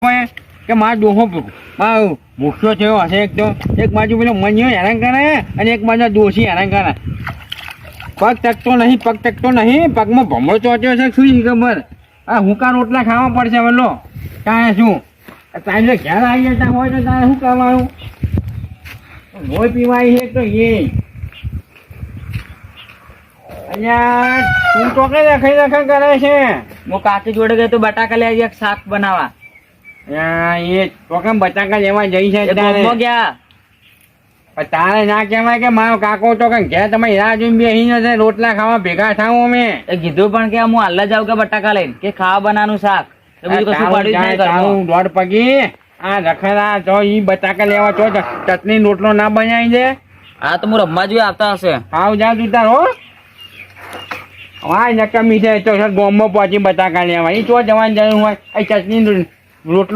કે મારો ડોહો ભૂખ્યો થયો હશે એક બાજુ પેલો મન્યો હેરાન કરે અને એક બાજુ દોશી હેરાન કરે. પગ ટકતો નહીં પગમાં ભમરો ચોટ્યો છે શું ખબર. આ હુંકા રોટલા ખાવા પડશે બોલો કાંઈ શું તારે ઘેર આવી જતા હોય તો તારે શું કરવાનું. લોહી પીવાય છે તો એ અહીંયા તું તો કે રખી કરે છે. હું કાકી જોડે ગયો તો બટાકા લઈ આવ્યા શાક બનાવવા. એ તો કેમ બટાકા લેવા જઈ છે ગયા તારે ના કહેવાય કે મારો કાકો તો કઈ ઘેર તમે રાહ જોઈને બેસી નથી રોટલા ખાવા ભેગા થાવ અમે. એ કીધું પણ કે હું હાલ જાઉં કે બટાકા લઈને કે ખાવા બનાવવાનું શાક દોઢ પગી આ રખડા તો ઈ બટાકા લેવા તો ચટણી રોટલો ના બનાવી દે. હા તો હું રમવા જોઈએ આવતા હશે. આવ જા તું તાર હો નકમી છે તો ગોમમાં પહોંચી બટાકા લેવા એ તો જવાની જરૂર હોય ચટણી રોટલો